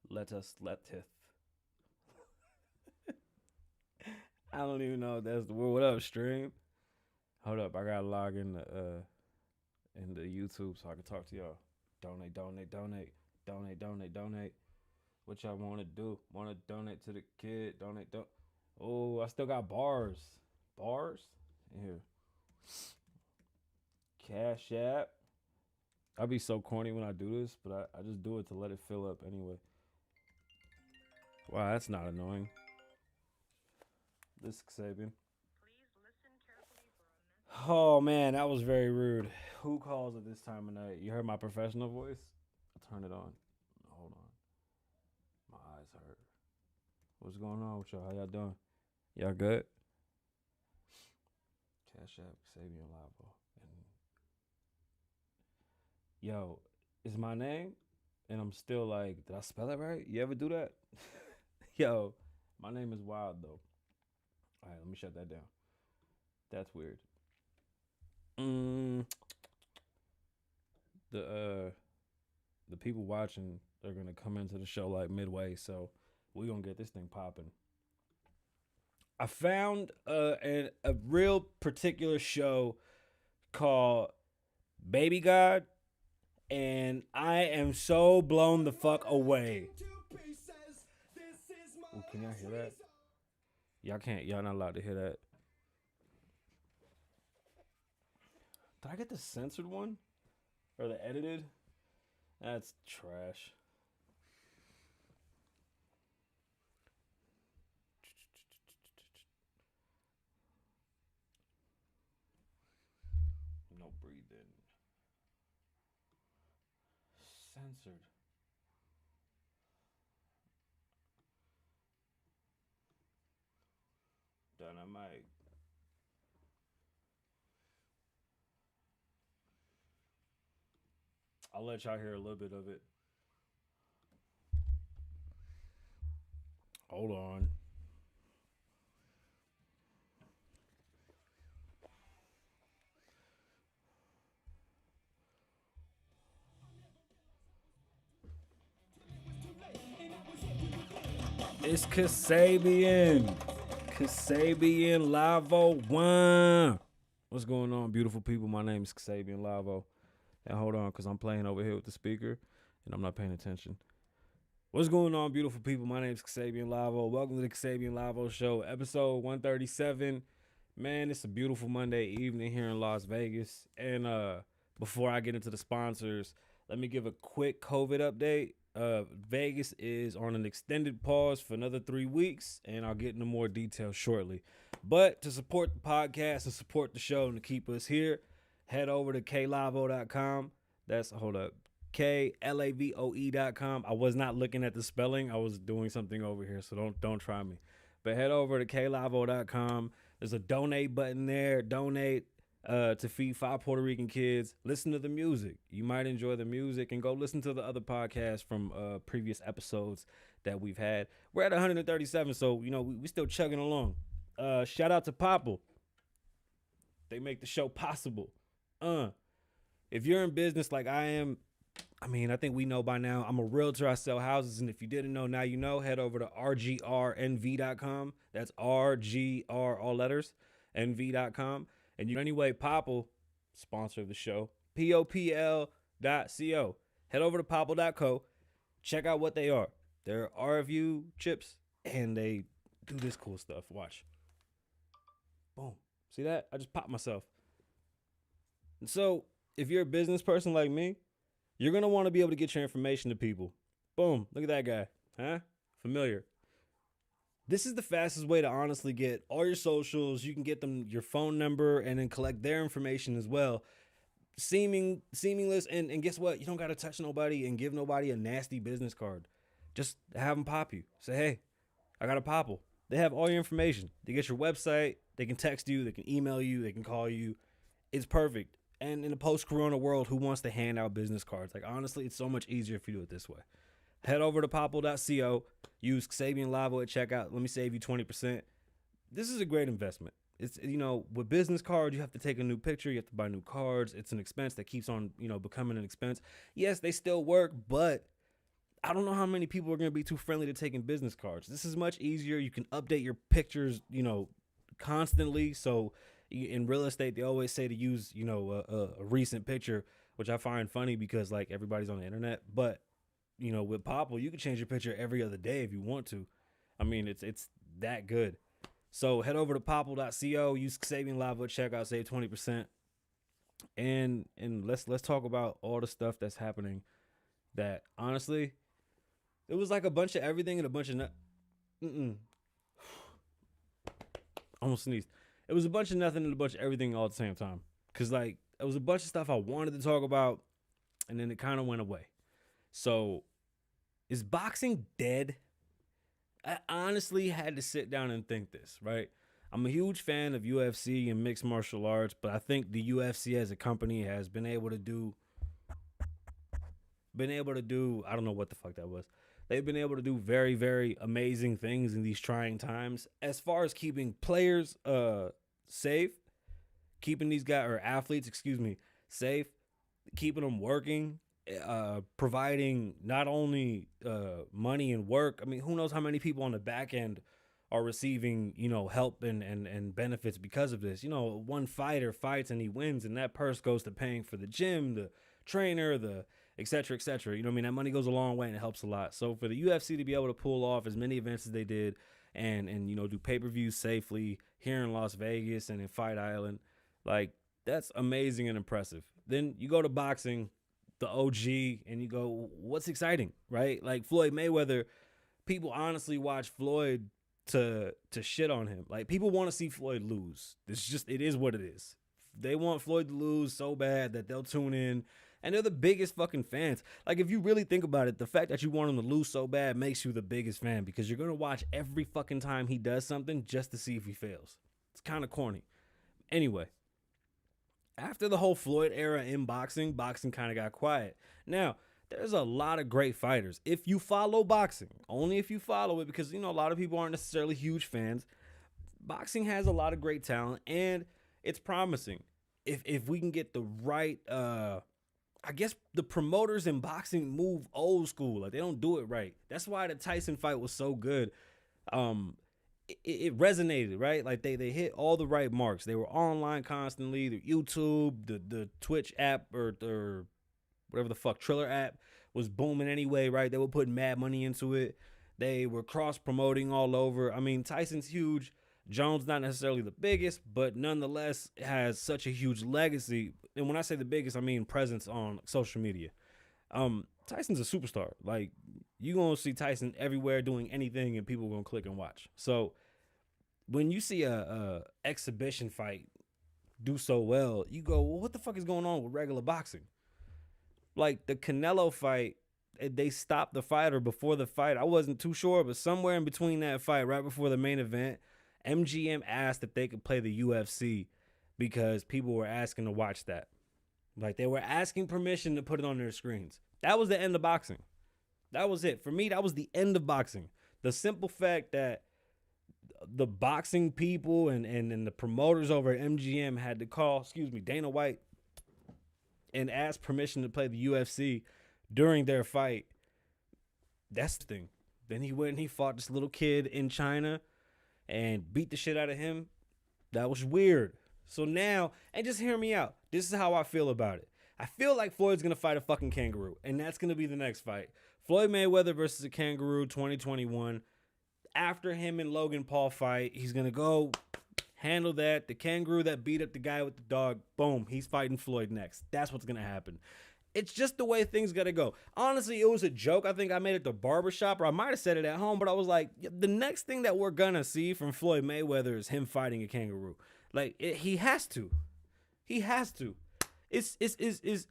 leteth. I don't even know if that's the word. What up, stream? Hold up, I gotta log into YouTube so I can talk to y'all. Donate, donate, donate, donate, donate, donate. What y'all want to do? Want to donate to the kid? Donate, don't. Oh, I still got bars. Bars? Here. Cash App. I'll be so corny when I do this, but I just do it to let it fill up anyway. Wow, that's not annoying. This is Kasabian. Oh man, that was very rude. Who calls at this time of night? You heard my professional voice? I'll turn it on. Hold on. My eyes hurt. What's going on with y'all? How y'all doing? Y'all good? Cash App, Kasabian Lavoe. And yo, is my name? And I'm still like, did I spell it right? You ever do that? Yo, my name is Wild though. All right, let me shut that down. That's weird. Mm, the uh the people watching are gonna come into the show like midway, so we're gonna get this thing popping. I found a real particular show called Baby God, and I am so blown the fuck away. Ooh, can y'all hear that? Y'all can't. Y'all not allowed to hear that. Did I get the censored one or the edited? That's trash. No breathing. Censored. Dynamite. I'll let y'all hear a little bit of it. Hold on. It's Kasabian. Kasabian Lavoe One. What's going on, beautiful people? My name is Kasabian Lavoe. And hold on, because I'm playing over here with the speaker and I'm not paying attention. What's going on, beautiful people? My name is Kasabian Lavoe. Welcome to the Kasabian Lavoe Show, episode 137. Man, it's a beautiful Monday evening here in Las Vegas. And before I get into the sponsors, let me give a quick COVID update. Vegas is on an extended pause for another 3 weeks, and I'll get into more details shortly. But to support the podcast and support the show and to keep us here, head over to klavoe.com. That's, hold up, KLAVOE.com. I was not looking at the spelling. I was doing something over here, so don't try me. But head over to klavoe.com. There's a donate button there. Donate to feed 5 Puerto Rican kids. Listen to the music. You might enjoy the music, and go listen to the other podcasts from previous episodes that we've had. We're at 137, so you know we still chugging along. Shout out to Popple. They make the show possible. If you're in business like I am, I mean, I think we know by now, I'm a realtor. I sell houses. And if you didn't know, now you know. Head over to rgrnv.com. That's RGR, all letters, nv.com. And anyway, Popple, sponsor of the show, popl.co. Head over to popple.co. Check out what they are. They're RFU chips, and they do this cool stuff. Watch. Boom. See that? I just popped myself. And so, if you're a business person like me, you're going to want to be able to get your information to people. Boom. Look at that guy. Huh? Familiar. This is the fastest way to honestly get all your socials. You can get them your phone number and then collect their information as well. Seamless. And guess what? You don't got to touch nobody and give nobody a nasty business card. Just have them pop you. Say, hey, I got a Popple. They have all your information. They get your website. They can text you. They can email you. They can call you. It's perfect. And in a post-corona world, who wants to hand out business cards? Like, honestly, it's so much easier if you do it this way. Head over to popple.co. Use Kasabian Lavoe at checkout. Let me save you 20%. This is a great investment. It's, you know, with business cards, you have to take a new picture. You have to buy new cards. It's an expense that keeps on, becoming an expense. Yes, they still work, but I don't know how many people are going to be too friendly to taking business cards. This is much easier. You can update your pictures, constantly. So in real estate, they always say to use, a recent picture, which I find funny because like everybody's on the internet. But, with Popple, you can change your picture every other day if you want to. I mean, it's that good. So head over to popple.co, use Kasabian Lavoe checkout, save 20%. And let's talk about all the stuff that's happening that honestly, it was like a bunch of everything and a bunch of almost sneezed. It was a bunch of nothing and a bunch of everything all at the same time. Cause like it was a bunch of stuff I wanted to talk about, and then it kind of went away. So, is boxing dead? I honestly had to sit down and think this, right? I'm a huge fan of UFC and mixed martial arts, but I think the UFC as a company has been able to do, I don't know what the fuck that was. They've been able to do very, very amazing things in these trying times as far as keeping players safe, keeping these guys or athletes, safe, keeping them working, providing not only money and work. I mean, who knows how many people on the back end are receiving, help and benefits because of this. One fighter fights and he wins, and that purse goes to paying for the gym, the trainer, the et cetera, et cetera. That money goes a long way and it helps a lot. So for the UFC to be able to pull off as many events as they did and do pay-per-views safely here in Las Vegas and in Fight Island, like, that's amazing and impressive. Then you go to boxing, the OG, and you go, what's exciting, right? Like Floyd Mayweather, people honestly watch Floyd to shit on him. Like, people want to see Floyd lose. It is what it is. They want Floyd to lose so bad that they'll tune in, and they're the biggest fucking fans. Like, if you really think about it, the fact that you want him to lose so bad makes you the biggest fan because you're going to watch every fucking time he does something just to see if he fails. It's kind of corny. Anyway, after the whole Floyd era in boxing kind of got quiet. Now, there's a lot of great fighters. If you follow boxing, only if you follow it, because, a lot of people aren't necessarily huge fans. Boxing has a lot of great talent, and it's promising. If we can get the right, I guess the promoters in boxing move old school. Like, they don't do it right. That's why the Tyson fight was so good. It resonated, right? Like, they hit all the right marks. They were online constantly. The YouTube, the Twitch app, or whatever the fuck, Triller app was booming anyway, right? They were putting mad money into it. They were cross-promoting all over. I mean, Tyson's huge. Jones not necessarily the biggest, but nonetheless has such a huge legacy. And when I say the biggest, I mean presence on social media. Tyson's a superstar. Like, you're going to see Tyson everywhere doing anything, and people are going to click and watch. So when you see a exhibition fight do so well, you go, well, what the fuck is going on with regular boxing? Like, the Canelo fight, they stopped the fighter before the fight. I wasn't too sure, but somewhere in between that fight, right before the main event, MGM asked if they could play the UFC because people were asking to watch that. Like, they were asking permission to put it on their screens. That was the end of boxing. That was it. For me, that was the end of boxing. The simple fact that the boxing people and the promoters over at MGM had to call, Dana White and ask permission to play the UFC during their fight. That's the thing. Then he went and he fought this little kid in China and beat the shit out of him. That was weird. So now, and just hear me out. This is how I feel about it. I feel like Floyd's going to fight a fucking kangaroo, and that's going to be the next fight. Floyd Mayweather versus a kangaroo 2021. After him and Logan Paul fight, he's going to go handle that. The kangaroo that beat up the guy with the dog, boom, he's fighting Floyd next. That's what's going to happen. It's just the way things got to go. Honestly, it was a joke. I think I made it the barbershop, or I might have said it at home, but I was like, the next thing that we're going to see from Floyd Mayweather is him fighting a kangaroo. Like, he has to. He has to. It's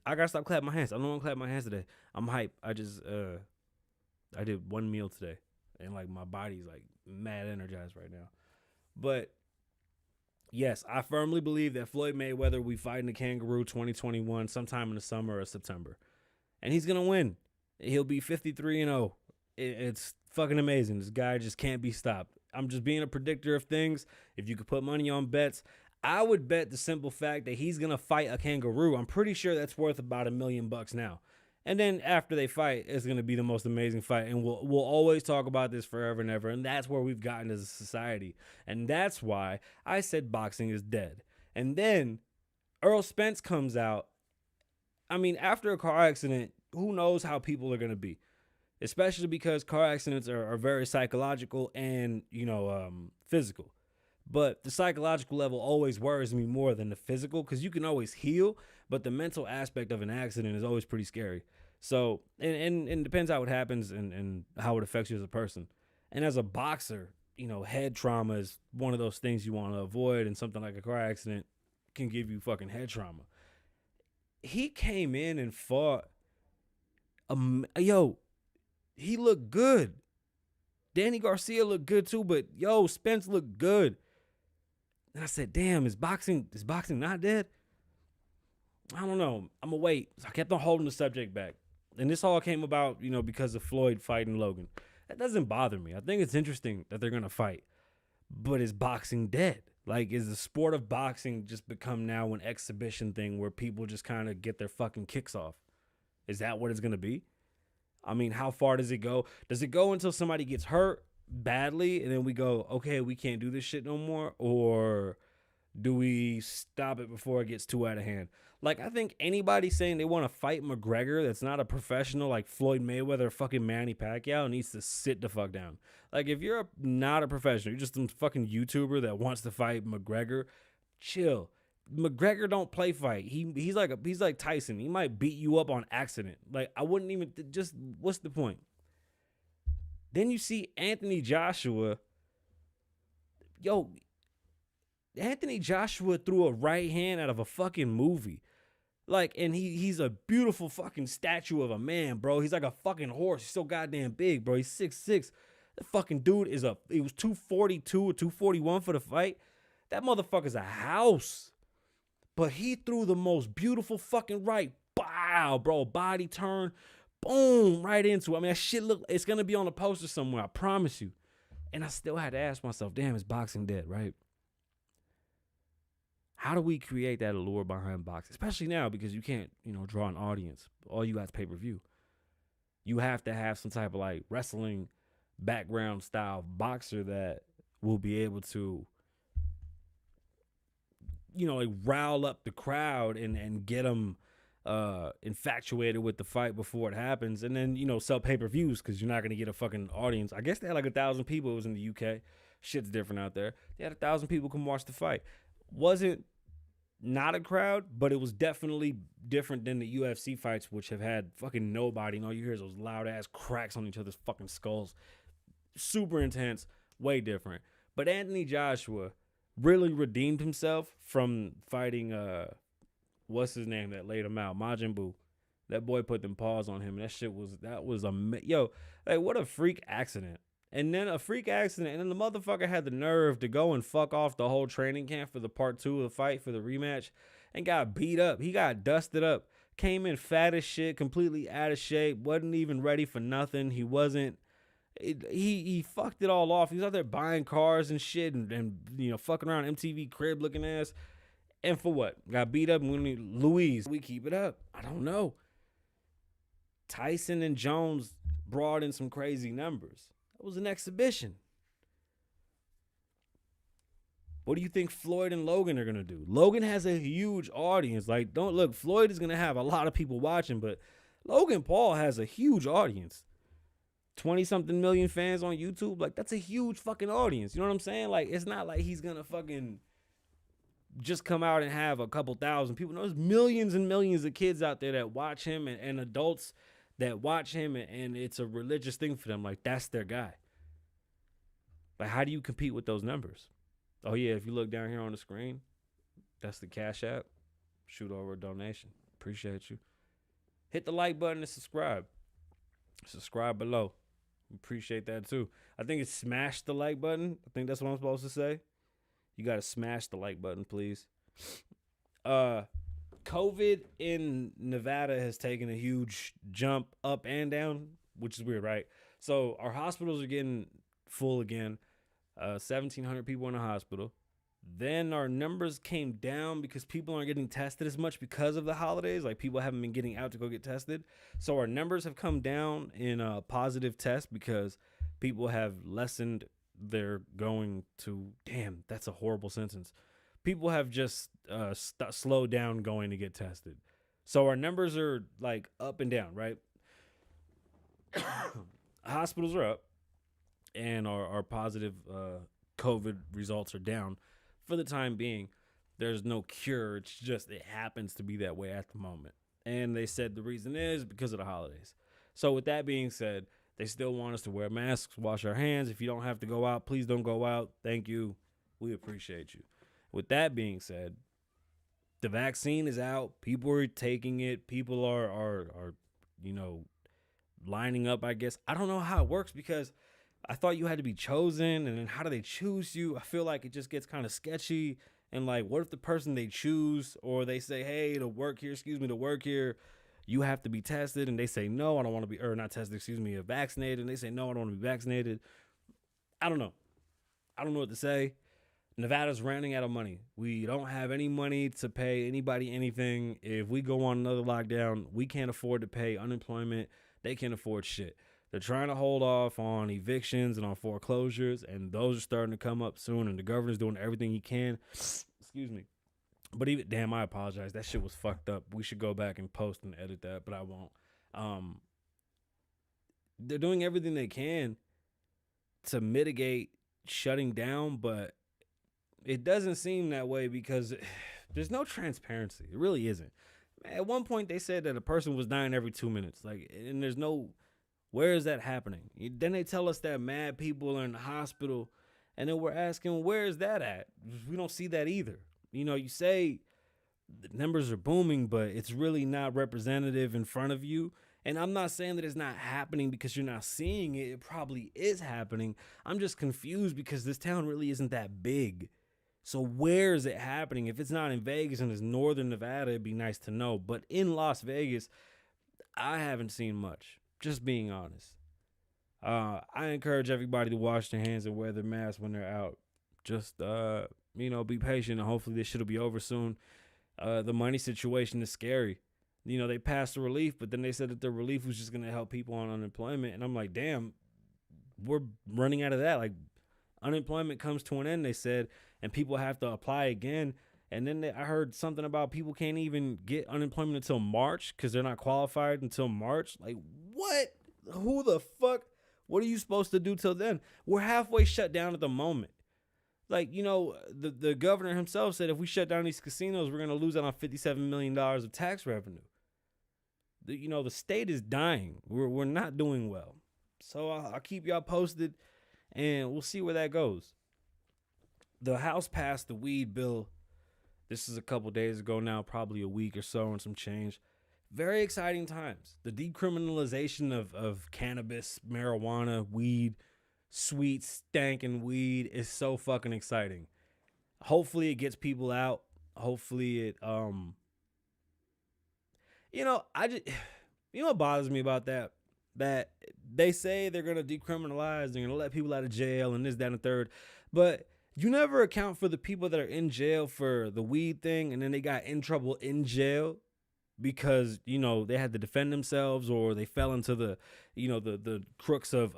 I got to stop clapping my hands. I don't want to clap my hands today. I'm hype. I did one meal today, and, like, my body's, like, mad energized right now. But yes, I firmly believe that Floyd Mayweather will be fighting the kangaroo 2021 sometime in the summer or September. And he's going to win. He'll be 53-0. It's fucking amazing. This guy just can't be stopped. I'm just being a predictor of things. If you could put money on bets, I would bet the simple fact that he's going to fight a kangaroo. I'm pretty sure that's worth about $1 million now. And then after they fight, it's gonna be the most amazing fight, and we'll always talk about this forever and ever. And that's where we've gotten as a society, and that's why I said boxing is dead. And then Earl Spence comes out. I mean, after a car accident, who knows how people are gonna be, especially because car accidents are very psychological and physical. But the psychological level always worries me more than the physical, because you can always heal, but the mental aspect of an accident is always pretty scary. So, and it depends how it happens and how it affects you as a person. And as a boxer, head trauma is one of those things you want to avoid, and something like a car accident can give you fucking head trauma. He came in and fought. He looked good. Danny Garcia looked good too, but Spence looked good. And I said, damn, is boxing not dead? I don't know. I'm going to wait. So I kept on holding the subject back. And this all came about, because of Floyd fighting Logan. That doesn't bother me. I think it's interesting that they're going to fight. But is boxing dead? Like, is the sport of boxing just become now an exhibition thing where people just kind of get their fucking kicks off? Is that what it's going to be? I mean, how far does it go? Does it go until somebody gets hurt badly and then we go, okay, we can't do this shit no more? Or do we stop it before it gets too out of hand? Like, I think anybody saying they want to fight McGregor that's not a professional, like Floyd Mayweather or fucking Manny Pacquiao, needs to sit the fuck down. Like, if you're not a professional, you're just some fucking YouTuber that wants to fight McGregor, chill. McGregor don't play fight. He's like Tyson. He might beat you up on accident. Like, I wouldn't even just, what's the point? Then you see Anthony Joshua. Anthony Joshua threw a right hand out of a fucking movie. Like, and he's a beautiful fucking statue of a man, bro. He's like a fucking horse. He's so goddamn big, bro. He's 6'6". The fucking dude he was 242 or 241 for the fight. That motherfucker's a house. But he threw the most beautiful fucking right. Wow, bro. Body turn. Boom. Right into it. I mean, that shit it's going to be on a poster somewhere. I promise you. And I still had to ask myself, damn, is boxing dead, right? How do we create that allure behind boxing? Especially now, because you can't, draw an audience. All you got is pay-per-view. You have to have some type of like wrestling background style boxer that will be able to, like rile up the crowd and get them infatuated with the fight before it happens. And then, sell pay-per-views, because you're not going to get a fucking audience. I guess they had like 1,000 people. It was in the UK. Shit's different out there. They had 1,000 people come watch the fight. Wasn't not a crowd, but it was definitely different than the UFC fights, which have had fucking nobody. And all you hear is those loud ass cracks on each other's fucking skulls. Super intense, way different. But Anthony Joshua really redeemed himself from fighting what's his name that laid him out, Majin Buu. That boy put them paws on him, and that was like, what a freak accident. And then a freak accident, and then the motherfucker had the nerve to go and fuck off the whole training camp for the part 2 of the fight for the rematch and got beat up. He got dusted up, came in fat as shit, completely out of shape, wasn't even ready for nothing. He wasn't. He fucked it all off. He was out there buying cars and shit and fucking around MTV crib looking ass. And for what? Got beat up. Louise, we keep it up. I don't know. Tyson and Jones brought in some crazy numbers. It was an exhibition. What do you think Floyd and Logan are going to do? Logan has a huge audience. Like, don't look, Floyd is going to have a lot of people watching, but Logan Paul has a huge audience. 20-something million fans on YouTube. Like, that's a huge fucking audience. You know what I'm saying? Like, it's not like he's going to fucking just come out and have a couple thousand people. No, there's millions and millions of kids out there that watch him and adults that watch him, and it's a religious thing for them. Like, that's their guy. Like, how do you compete with those numbers? Oh, yeah, if you look down here on the screen, that's the Cash App. Shoot over a donation. Appreciate you. Hit the like button and subscribe. Subscribe below. Appreciate that, too. I think it's smash the like button. I think that's what I'm supposed to say. You got to smash the like button, please. COVID in Nevada has taken a huge jump up and down, which is weird, right? So our hospitals are getting full again. 1,700 people in the hospital. Then our numbers came down because people aren't getting tested as much because of the holidays. Like people haven't been getting out to go get tested. So our numbers have come down in a positive test because people have lessened their going to, damn, that's a horrible sentence. People have just slowed down going to get tested. So our numbers are like up and down, right? Hospitals are up and our positive COVID results are down. For the time being, there's no cure. It's just it happens to be that way at the moment. And they said the reason is because of the holidays. So with that being said, they still want us to wear masks, wash our hands. If you don't have to go out, please don't go out. Thank you. We appreciate you. With that being said, the vaccine is out. People are taking it. People are lining up, I guess. I don't know how it works because I thought you had to be chosen, and then how do they choose you? I feel like it just gets kind of sketchy. And like, what if the person they choose, or they say, hey, to work here, you have to be tested, and they say, no, I don't want to be, or not tested, vaccinated, and they say, no, I don't want to be vaccinated. I don't know. I don't know what to say. Nevada's running out of money. We don't have any money to pay anybody anything. If we go on another lockdown, we can't afford to pay unemployment. They can't afford shit. They're trying to hold off on evictions and on foreclosures, and those are starting to come up soon, and the governor's doing everything he can. Excuse me. But damn, I apologize. That shit was fucked up. We should go back and post and edit that, but I won't. They're doing everything they can to mitigate shutting down, but it doesn't seem that way because there's no transparency. It really isn't. At one point, they said that a person was dying every 2 minutes. And there's no... Where is that happening? Then they tell us that mad people are in the hospital, and then we're asking, where is that at? We don't see that either. You say the numbers are booming, but it's really not representative in front of you. And I'm not saying that it's not happening because you're not seeing it. It probably is happening. I'm just confused because this town really isn't that big. So where is it happening? If it's not in Vegas and it's northern Nevada, it'd be nice to know. But in Las Vegas, I haven't seen much. Just being honest. I encourage everybody to wash their hands and wear their mask when they're out. Just, be patient, and hopefully this shit will be over soon. The money situation is scary. They passed the relief, but then they said that the relief was just going to help people on unemployment. And I'm like, damn, we're running out of that. Like, unemployment comes to an end, they said, and people have to apply again. And then I heard something about people can't even get unemployment until March because they're not qualified until March. Like, what? Who the fuck? What are you supposed to do till then? We're halfway shut down at the moment. Like, the governor himself said if we shut down these casinos, we're going to lose out on $57 million of tax revenue. The state is dying. We're not doing well. So I'll keep y'all posted, and we'll see where that goes. The House passed the weed bill. This is a couple days ago now, probably a week or so and some change. Very exciting times. The decriminalization of cannabis, marijuana, weed, sweet, stankin' weed is so fucking exciting. Hopefully it gets people out. Hopefully it, what bothers me about that? That they say they're going to decriminalize, they're going to let people out of jail and this, that, and the third. But you never account for the people that are in jail for the weed thing, and then they got in trouble in jail because, they had to defend themselves, or they fell into the crooks of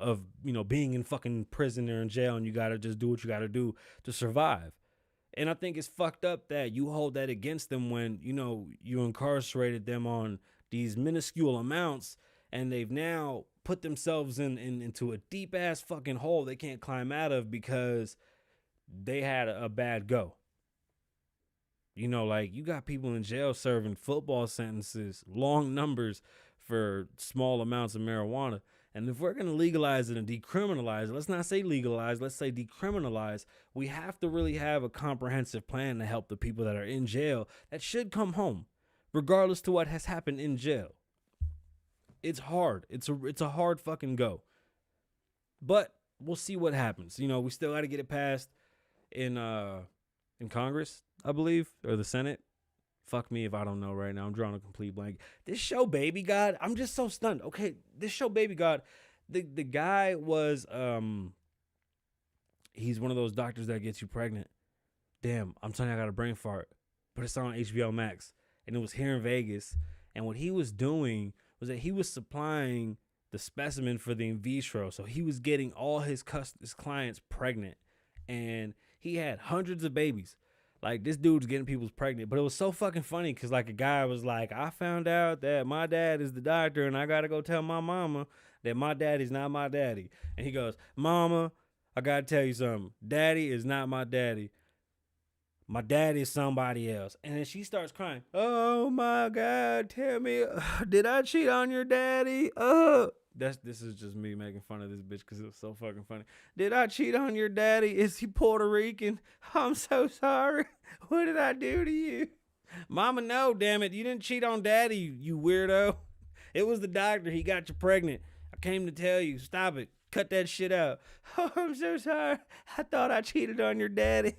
being in fucking prison or in jail, and you got to just do what you got to do to survive. And I think it's fucked up that you hold that against them when, you incarcerated them on these minuscule amounts, and they've now put themselves into a deep ass fucking hole they can't climb out of because they had a bad go. You got people in jail serving football sentences, long numbers for small amounts of marijuana. And if we're going to legalize it and decriminalize it, let's not say legalize, let's say decriminalize. We have to really have a comprehensive plan to help the people that are in jail that should come home, regardless to what has happened in jail. It's hard. It's a hard fucking go. But we'll see what happens. We still got to get it passed in Congress, I believe, or the Senate. Fuck me if I don't know right now. I'm drawing a complete blank. This show, Baby God, I'm just so stunned. Okay, this show, Baby God, the guy was, he's one of those doctors that gets you pregnant. damn, I'm telling you, I got a brain fart. But it's on HBO Max. And it was here in Vegas. And what he was doing was that he was supplying the specimen for the in vitro. So he was getting all his clients pregnant. And he had hundreds of babies. Like, this dude's getting people pregnant. But it was so fucking funny because, like, a guy was like, I found out that my dad is the doctor and I got to go tell my mama that my daddy's not my daddy. And he goes, Mama, I got to tell you something. Daddy is not my daddy. My daddy is somebody else. And then she starts crying. Oh, my God, tell me, did I cheat on your daddy? This is just me making fun of this bitch because it was so fucking funny. Did I cheat on your daddy? Is he Puerto Rican? I'm so sorry. What did I do to you? Mama, no, damn it. You didn't cheat on daddy, you weirdo. It was the doctor. He got you pregnant. I came to tell you. Stop it. Cut that shit out. Oh, I'm so sorry. I thought I cheated on your daddy.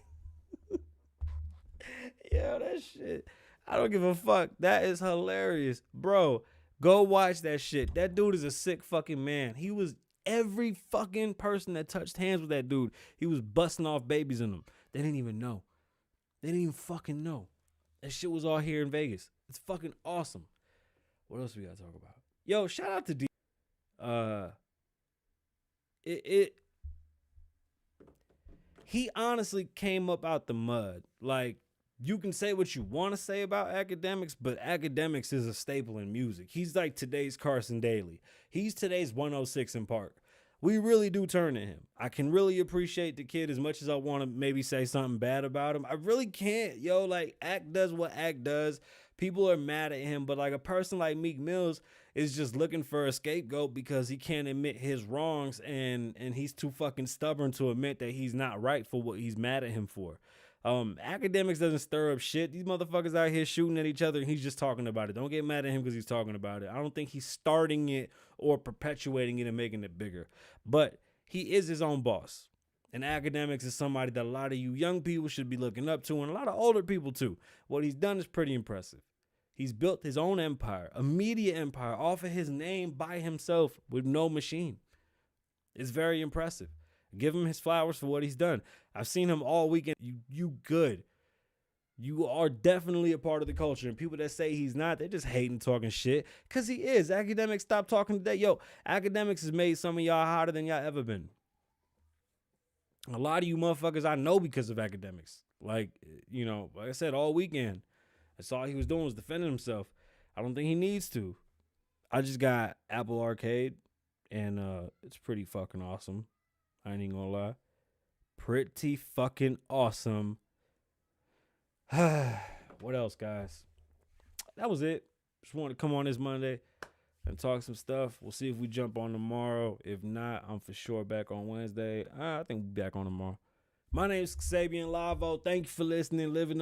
Yo, that shit. I don't give a fuck. That is hilarious. Bro, go watch that shit. That dude is a sick fucking man. He was every fucking person that touched hands with that dude. He was busting off babies in them. They didn't even know. They didn't even fucking know. That shit was all here in Vegas. It's fucking awesome. What else we gotta talk about? Yo, shout out to D. He honestly came up out the mud. Like, you can say what you want to say about academics, but academics is a staple in music. He's like today's Carson Daly. He's today's 106 in Park. We really do turn to him. I can really appreciate the kid as much as I want to maybe say something bad about him. I really can't. Yo, like, Act does what Act does. People are mad at him, but like a person like Meek Mills is just looking for a scapegoat because he can't admit his wrongs and he's too fucking stubborn to admit that he's not right for what he's mad at him for. Academics doesn't stir up shit. These motherfuckers out here shooting at each other and he's just talking about it. Don't get mad at him because he's talking about it. I don't think he's starting it or perpetuating it and making it bigger. But he is his own boss. And academics is somebody that a lot of you young people should be looking up to and a lot of older people too. What he's done is pretty impressive. He's built his own empire, a media empire, off of his name by himself with no machine. It's very impressive. Give him his flowers for what he's done. I've seen him all weekend. You good. You are definitely a part of the culture. And people that say he's not, they're just hating, talking shit. Because he is. Academics, stop talking today. Yo, academics has made some of y'all hotter than y'all ever been. A lot of you motherfuckers I know because of academics. Like, you know, like I said, all weekend. That's all he was doing was defending himself. I don't think he needs to. I just got Apple Arcade, and it's pretty fucking awesome. I ain't even gonna lie. Pretty fucking awesome. What else, guys? That was it. Just wanted to come on this Monday and talk some stuff. We'll see if we jump on tomorrow. If not, I'm for sure back on Wednesday. I think we'll be back on tomorrow. My name is Kasabian Lavoe. Thank you for listening. Living